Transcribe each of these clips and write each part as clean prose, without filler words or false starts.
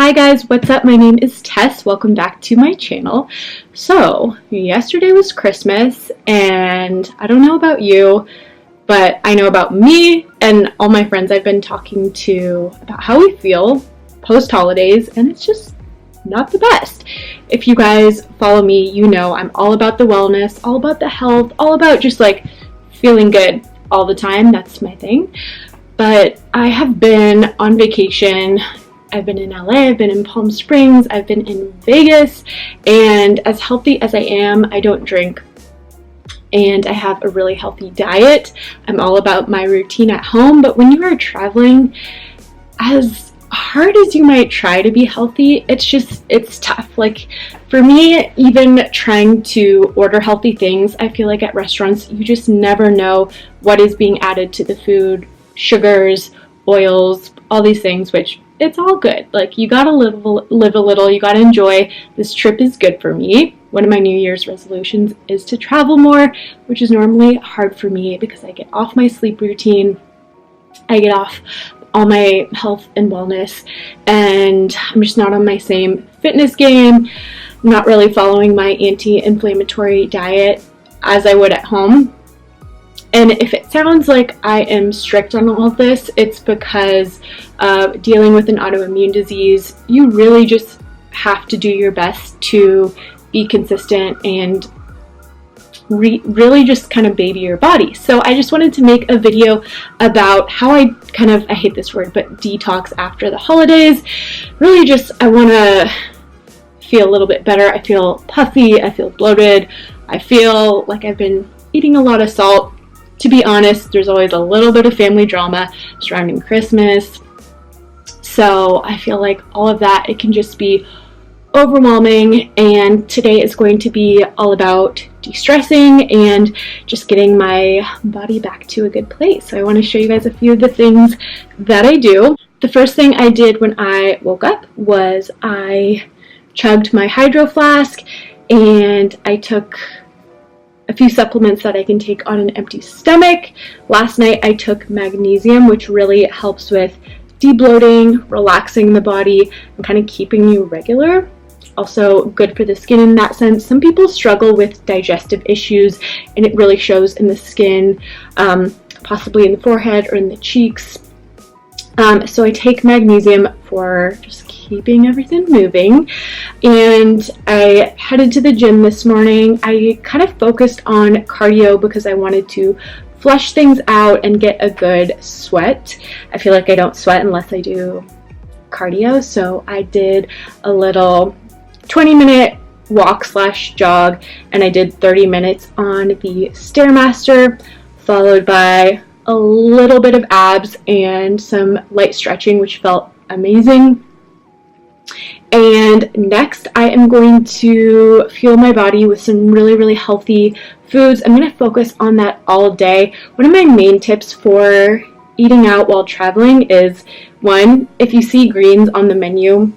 Hi guys, what's up? My name is Tess. Welcome back to my channel. So, yesterday was Christmas, and I don't know about you, but I know about me and all my friends I've been talking to about how we feel post-holidays, and it's just not the best. If you guys follow me, you know I'm all about the wellness, all about the health, all about just like feeling good all the time. That's my thing. But I have been on vacation. I've been in LA, I've been in Palm Springs, I've been in Vegas, and as healthy as I am, I don't drink, and I have a really healthy diet. I'm all about my routine at home, but when you are traveling, as hard as you might try to be healthy, it's tough. Like for me, even trying to order healthy things, I feel like at restaurants, you just never know what is being added to the food, sugars, oils, all these things, which it's all good. Like, you gotta live a little, you gotta enjoy. This trip is good for me. One of my New Year's resolutions is to travel more, which is normally hard for me because I get off my sleep routine, I get off all my health and wellness, and I'm just not on my same fitness game. I'm not really following my anti-inflammatory diet as I would at home. And if it sounds like I am strict on all of this, it's because dealing with an autoimmune disease, you really just have to do your best to be consistent and really just kind of baby your body. So I just wanted to make a video about how I hate this word, but detox after the holidays. Really just, I want to feel a little bit better. I feel puffy, I feel bloated, I feel like I've been eating a lot of salt. To be honest, there's always a little bit of family drama surrounding Christmas. So I feel like all of that, it can just be overwhelming. And today is going to be all about de-stressing and just getting my body back to a good place. So I want to show you guys a few of the things that I do. The first thing I did when I woke up was I chugged my hydro flask, and I took a few supplements that I can take on an empty stomach. Last night I took magnesium, which really helps with debloating, relaxing the body, and kind of keeping you regular. Also good for the skin in that sense. Some people struggle with digestive issues, and it really shows in the skin, possibly in the forehead or in the cheeks. So I take magnesium for just keeping everything moving, and I headed to the gym this morning. I kind of focused on cardio because I wanted to flush things out and get a good sweat. I feel like I don't sweat unless I do cardio, so I did a little 20-minute walk/jog, and I did 30 minutes on the Stairmaster, followed by a little bit of abs and some light stretching, which felt amazing. And next I am going to fuel my body with some really healthy foods. I'm going to focus on that all day. One of my main tips for eating out while traveling is, one, if you see greens on the menu,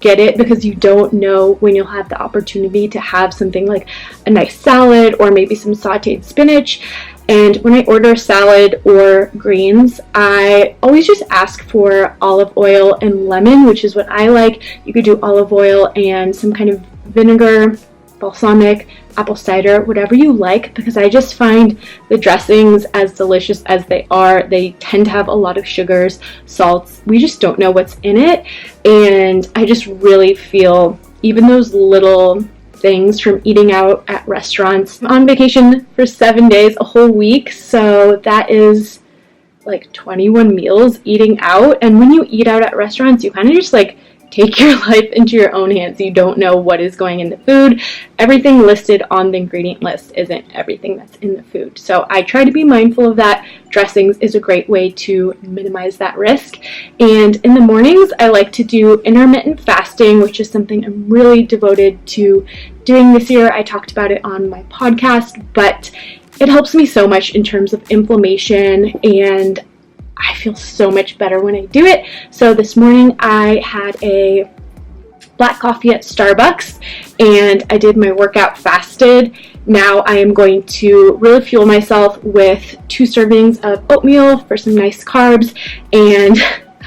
get it, because you don't know when you'll have the opportunity to have something like a nice salad or maybe some sauteed spinach. And when I order salad or greens, I always just ask for olive oil and lemon, which is what I like. You could do olive oil and some kind of vinegar, balsamic, apple cider, whatever you like, because I just find the dressings, as delicious as they are, they tend to have a lot of sugars, salts. We just don't know what's in it. And I just really feel even those little things from eating out at restaurants. I'm on vacation for 7 days, a whole week, so that is like 21 meals eating out. And when you eat out at restaurants, you kind of just like take your life into your own hands. You don't know what is going in the food. Everything listed on the ingredient list isn't everything that's in the food. So I try to be mindful of that. Dressings is a great way to minimize that risk. And in the mornings, I like to do intermittent fasting, which is something I'm really devoted to doing this year. I talked about it on my podcast, but it helps me so much in terms of inflammation, and I feel so much better when I do it. So this morning I had a black coffee at Starbucks, and I did my workout fasted. Now I am going to really fuel myself with 2 servings of oatmeal for some nice carbs, and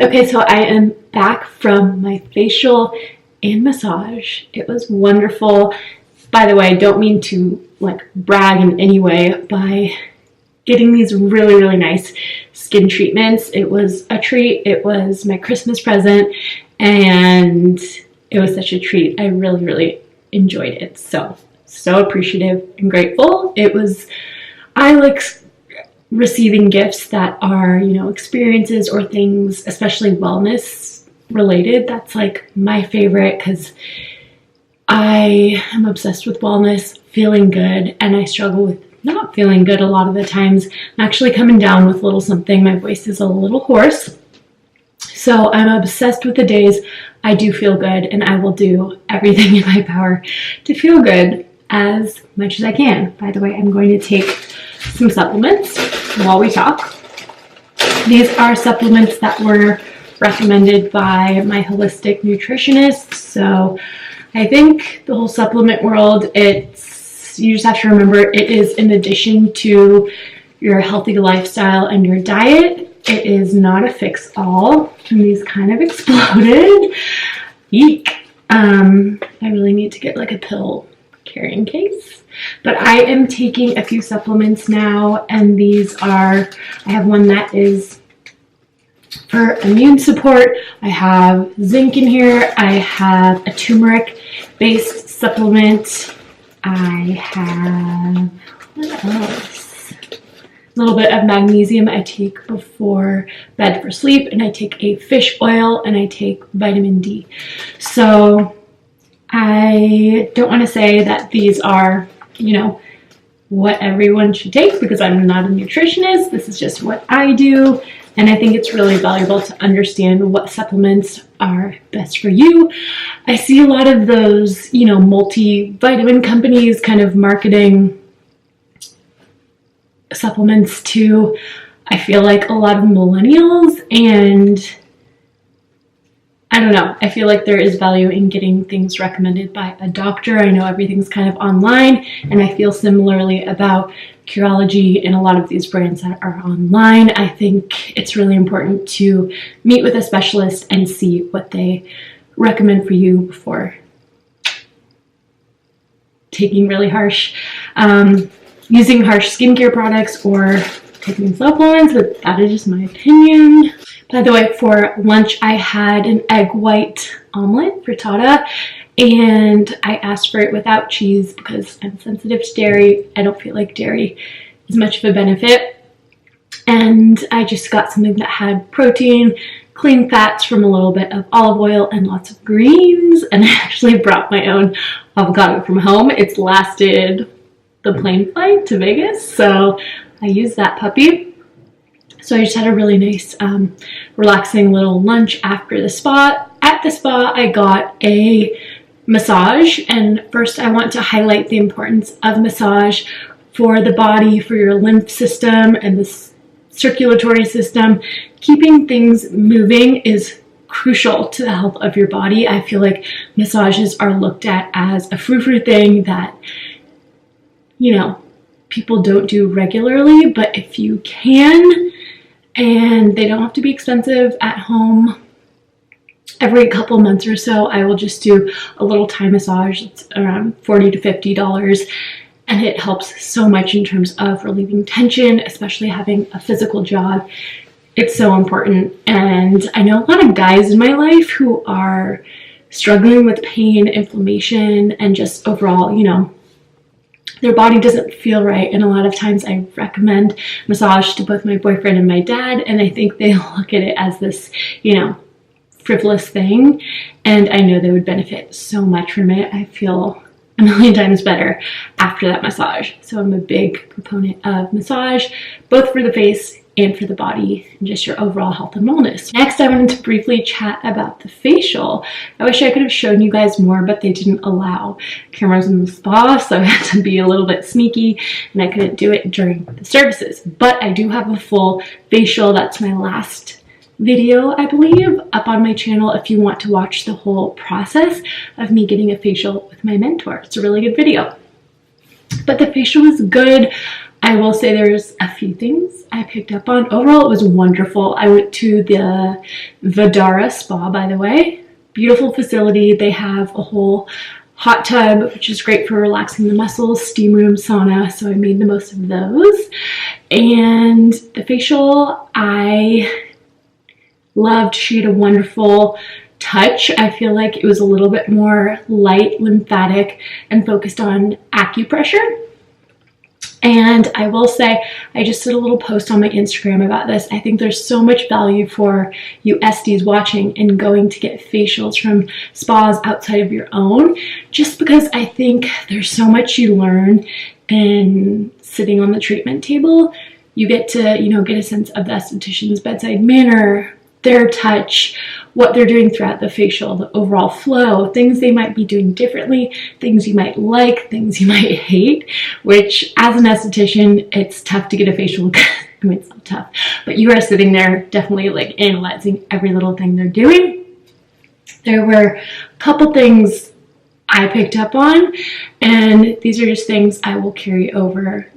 Okay, so I am back from my facial and massage. It was wonderful. By the way, I don't mean to like brag in any way by getting these really, really nice skin treatments. It was a treat. It was my Christmas present and it was such a treat. I really, really enjoyed it. So appreciative and grateful. I like receiving gifts that are, you know, experiences or things, especially wellness related. That's like my favorite because I am obsessed with wellness, feeling good, and I struggle with not feeling good a lot of the times. I'm actually coming down with a little something. My voice is a little hoarse. So I'm obsessed with the days I do feel good, and I will do everything in my power to feel good as much as I can. By the way, I'm going to take some supplements while we talk. These are supplements that were recommended by my holistic nutritionist. So I think the whole supplement world, you just have to remember it is in addition to your healthy lifestyle and your diet. It is not a fix-all. And these kind of exploded. Eek. I really need to get like a pill carrying case. But I am taking a few supplements now, and I have one that is for immune support. I have zinc in here. I have a turmeric-based supplement. I have, what else? A little bit of magnesium I take before bed for sleep, and I take a fish oil, and I take vitamin D. So I don't want to say that these are, you know, what everyone should take because I'm not a nutritionist. This is just what I do. And I think it's really valuable to understand what supplements are best for you. I see a lot of those, you know, multivitamin companies kind of marketing supplements to, I feel like, a lot of millennials, and I don't know. I feel like there is value in getting things recommended by a doctor. I know everything's kind of online, and I feel similarly about Curology and a lot of these brands that are online. I think it's really important to meet with a specialist and see what they recommend for you before taking really using harsh skincare products or taking supplements, but that is just my opinion. By the way, for lunch, I had an egg white omelet frittata, and I asked for it without cheese because I'm sensitive to dairy. I don't feel like dairy is much of a benefit. And I just got something that had protein, clean fats from a little bit of olive oil, and lots of greens. And I actually brought my own avocado from home. It's lasted the plane flight to Vegas, so I used that puppy. So I just had a really nice, relaxing little lunch after the spa. At the spa, I got a massage, and first I want to highlight the importance of massage for the body, for your lymph system and the circulatory system. Keeping things moving is crucial to the health of your body. I feel like massages are looked at as a frou-frou thing that, you know, people don't do regularly, but if you can, and they don't have to be expensive at home, every couple months or so, I will just do a little Thai massage. It's around $40 to $50, and it helps so much in terms of relieving tension, especially having a physical job. It's so important. And I know a lot of guys in my life who are struggling with pain, inflammation, and just overall, you know, their body doesn't feel right. And a lot of times I recommend massage to both my boyfriend and my dad, and I think they look at it as this, you know, frivolous thing, and I know they would benefit so much from it. I feel a million times better after that massage. So I'm a big proponent of massage, both for the face and for the body, and just your overall health and wellness. Next, I wanted to briefly chat about the facial. I wish I could have shown you guys more, but they didn't allow cameras in the spa, so I had to be a little bit sneaky, and I couldn't do it during the services. But I do have a full facial. That's my last video, I believe, up on my channel if you want to watch the whole process of me getting a facial with my mentor. It's a really good video. But the facial was good. I will say there's a few things I picked up on. Overall, it was wonderful. I went to the Vidara Spa, by the way. Beautiful facility. They have a whole hot tub, which is great for relaxing the muscles, steam room, sauna, so I made the most of those. And the facial, I loved. She had a wonderful touch. I feel like it was a little bit more light, lymphatic, and focused on acupressure. And I will say, I just did a little post on my Instagram about this. I think there's so much value for you esties watching and going to get facials from spas outside of your own, just because I think there's so much you learn in sitting on the treatment table. You get to, get a sense of the esthetician's bedside manner, their touch, what they're doing throughout the facial, the overall flow, things they might be doing differently, things you might like, things you might hate, which as an esthetician, it's tough to get a facial. I mean, it's not tough, but you are sitting there definitely like analyzing every little thing they're doing. There were a couple things I picked up on, and these are just things I will carry over,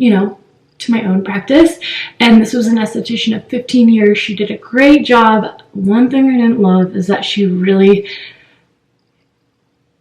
to my own practice. And this was an esthetician of 15 years. She did a great job. One thing I didn't love is that she really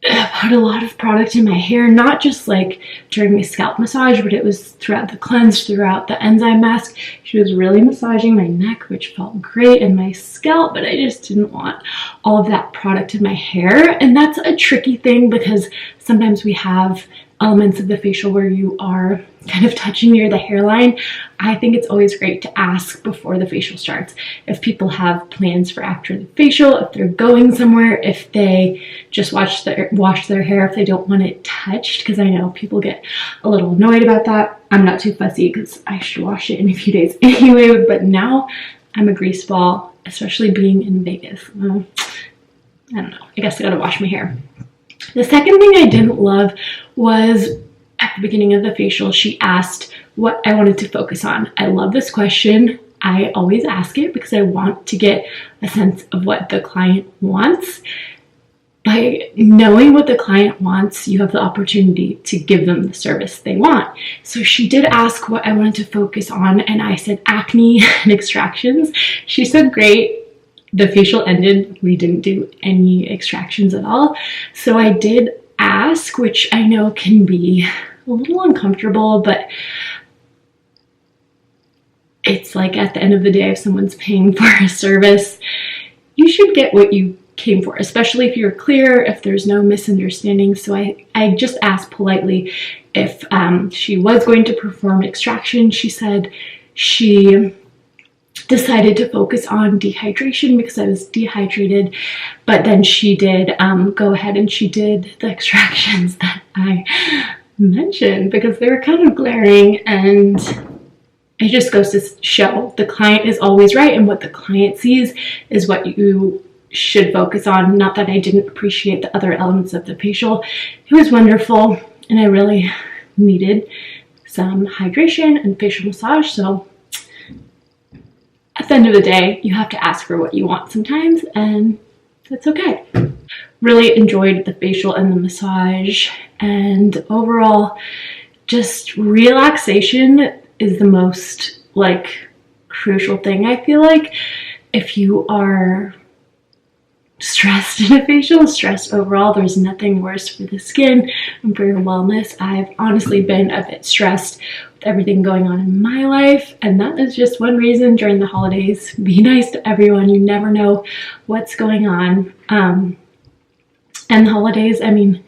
put a lot of product in my hair, not just like during my scalp massage, but it was throughout the cleanse, throughout the enzyme mask. She was really massaging my neck, which felt great, and my scalp, but I just didn't want all of that product in my hair. And that's a tricky thing because sometimes we have elements of the facial where you are kind of touching near the hairline. I think it's always great to ask before the facial starts if people have plans for after the facial, if they're going somewhere, if they just wash their hair, if they don't want it touched, because I know people get a little annoyed about that. I'm not too fussy because I should wash it in a few days anyway, but now I'm a grease ball, especially being in Vegas. Well, I don't know, I guess I gotta wash my hair. The second thing I didn't love was at the beginning of the facial, she asked what I wanted to focus on. I love this question. I always ask it because I want to get a sense of what the client wants. By knowing what the client wants, you have the opportunity to give them the service they want. So she did ask what I wanted to focus on, and I said acne and extractions. She said great. The facial ended, we didn't do any extractions at all. So I did ask, which I know can be a little uncomfortable, but it's like at the end of the day, if someone's paying for a service, you should get what you came for, especially if you're clear, if there's no misunderstanding. So I just asked politely if she was going to perform extraction. She said she decided to focus on dehydration because I was dehydrated, but then she did go ahead and she did the extractions that I mentioned because they were kind of glaring, and it just goes to show the client is always right, and what the client sees is what you should focus on. Not that I didn't appreciate the other elements of the facial. It was wonderful, and I really needed some hydration and facial massage. So at the end of the day, you have to ask for what you want sometimes, and that's okay. Really enjoyed the facial and the massage, and overall, just relaxation is the most crucial thing. I feel like if you are stressed in a facial, stressed overall, there's nothing worse for the skin and for your wellness. I've honestly been a bit stressed with everything going on in my life, and that is just one reason during the holidays. Be nice to everyone. You never know what's going on. And the holidays, I mean,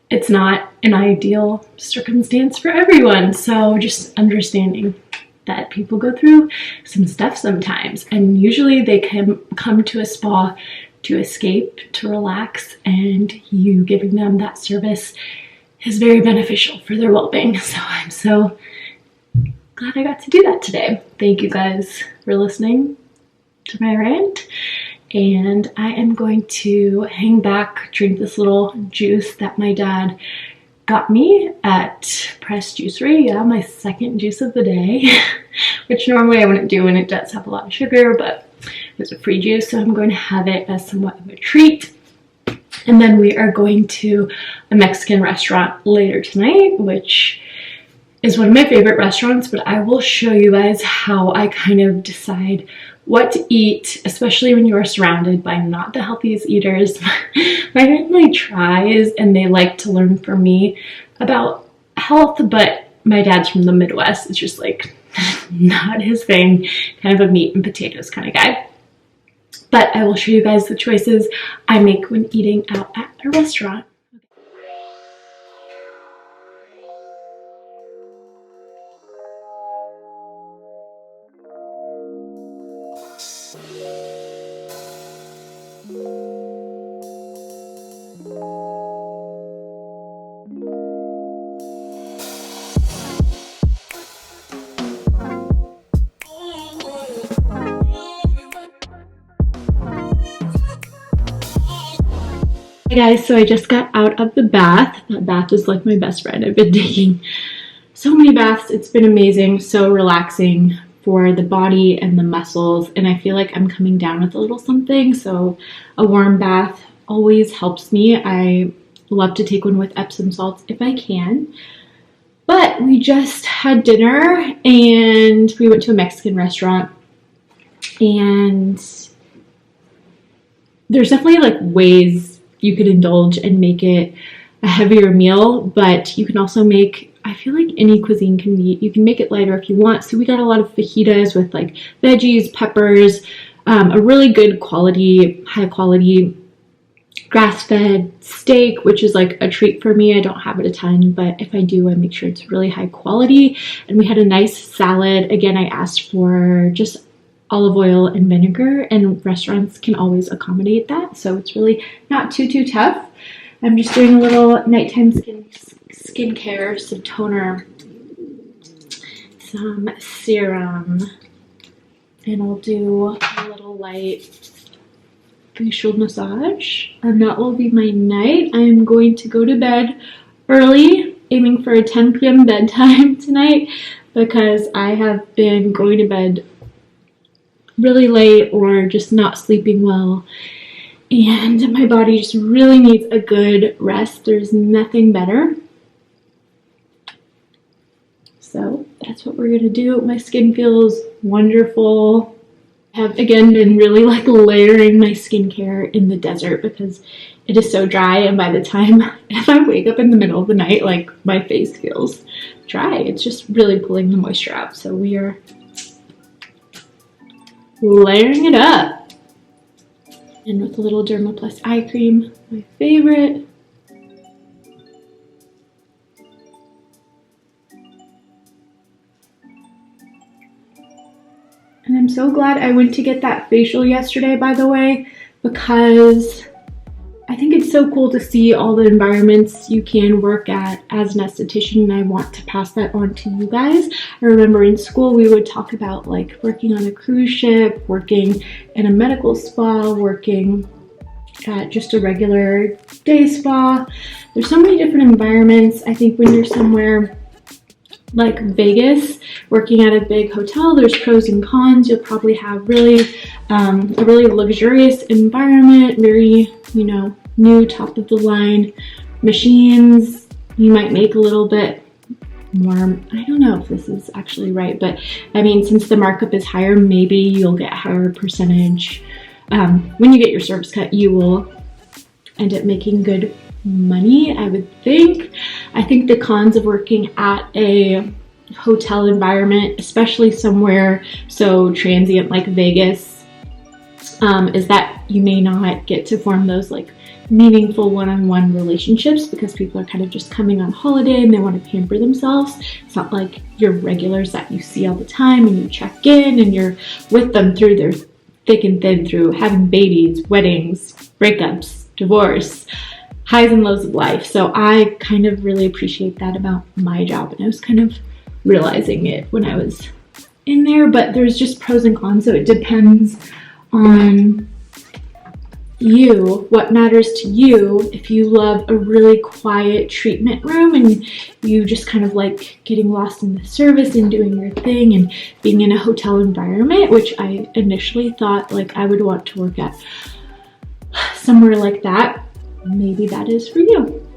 it's not an ideal circumstance for everyone, so just understanding that people go through some stuff sometimes, and usually they can come to a spa to escape, to relax, and you giving them that service is very beneficial for their well-being. So I'm so glad I got to do that today. Thank you guys for listening to my rant, and I am going to hang back, drink this little juice that my dad got me at Press Juicery. Yeah, my second juice of the day, which normally I wouldn't do, and it does have a lot of sugar, but it was a free juice, so I'm going to have it as somewhat of a treat. And then we are going to a Mexican restaurant later tonight, which is one of my favorite restaurants, but I will show you guys how I kind of decide what to eat, especially when you are surrounded by not the healthiest eaters. My family tries and they like to learn from me about health, but my dad's from the Midwest. It's just like not his thing, kind of a meat and potatoes kind of guy. But I will show you guys the choices I make when eating out at a restaurant. Hey guys, so I just got out of the bath. That bath is like my best friend. I've been taking so many baths. It's been amazing, so relaxing for the body and the muscles, and I feel like I'm coming down with a little something, so a warm bath always helps me. I love to take one with Epsom salts if I can. But we just had dinner and we went to a Mexican restaurant, and there's definitely like ways you could indulge and make it a heavier meal, but you can also make, I feel like any cuisine can be, you can make it lighter if you want. So we got a lot of fajitas with like veggies, peppers, a really good quality, high quality grass-fed steak, which is like a treat for me. I don't have it a ton, but if I do, I make sure it's really high quality. And we had a nice salad. Again, I asked for just olive oil and vinegar, and restaurants can always accommodate that, so it's really not too tough. I'm just doing a little nighttime skincare, some toner, some serum, and I'll do a little light facial massage, and that will be my night. I'm going to go to bed early, aiming for a 10 p.m. bedtime tonight, because I have been going to bed really late or just not sleeping well, and my body just really needs a good rest. There's nothing better. So that's what we're gonna do. My skin feels wonderful. I have again been really like layering my skincare in the desert because it is so dry, and by the time if I wake up in the middle of the night, like my face feels dry. It's just really pulling the moisture out. So we are layering it up, and with a little Dermaplus eye cream, my favorite. And I'm so glad I went to get that facial yesterday, by the way, because I think it's so cool to see all the environments you can work at as an esthetician, and I want to pass that on to you guys. I remember in school we would talk about like working on a cruise ship, working in a medical spa, working at just a regular day spa. There's so many different environments. I think when you're somewhere like Vegas, working at a big hotel, there's pros and cons. You'll probably have really a really luxurious environment, very, you know, new top of the line machines. You might make a little bit more, I don't know if this is actually right, but I mean, since the markup is higher, maybe you'll get a higher percentage. When you get your service cut, you will end up making good money, I would think. I think the cons of working at a hotel environment, especially somewhere so transient like Vegas, is that you may not get to form those like meaningful one-on-one relationships because people are kind of just coming on holiday and they want to pamper themselves. It's not like your regulars that you see all the time and you check in and you're with them through their thick and thin, through having babies, weddings, breakups, divorce, highs and lows of life. So I kind of really appreciate that about my job, and I was kind of realizing it when I was in there, but there's just pros and cons, so it depends on you, what matters to you. If you love a really quiet treatment room and you just kind of like getting lost in the service and doing your thing and being in a hotel environment, which I initially thought like I would want to work at somewhere like that, maybe that is for you.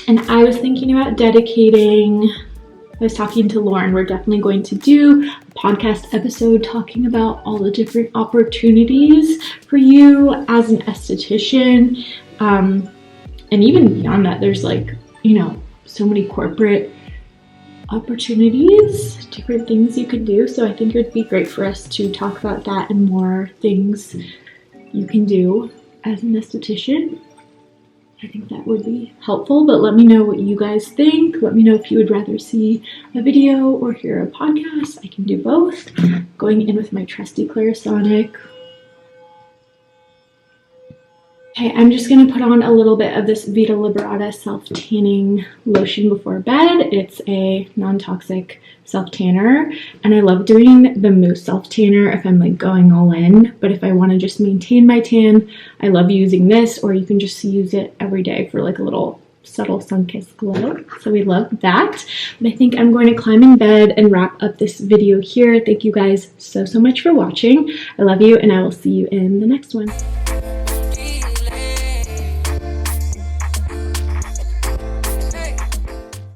And I was thinking about dedicating, I was talking to Lauren, we're definitely going to do a podcast episode talking about all the different opportunities for you as an esthetician. And even beyond that, there's like, you know, so many corporate opportunities, different things you could do. So I think it would be great for us to talk about that and more things you can do as an esthetician. I think that would be helpful, but let me know what you guys think. Let me know if you would rather see a video or hear a podcast. I can do both. Going in with my trusty Clarisonic. Okay, I'm just going to put on a little bit of this Vita Liberata self-tanning lotion before bed. It's a non-toxic self-tanner, and I love doing the mousse self-tanner if I'm like going all in, but if I want to just maintain my tan, I love using this, or you can just use it every day for like a little subtle sun-kissed glow. So we love that. But I think I'm going to climb in bed and wrap up this video here. Thank you guys so much for watching. I love you, and I will see you in the next one.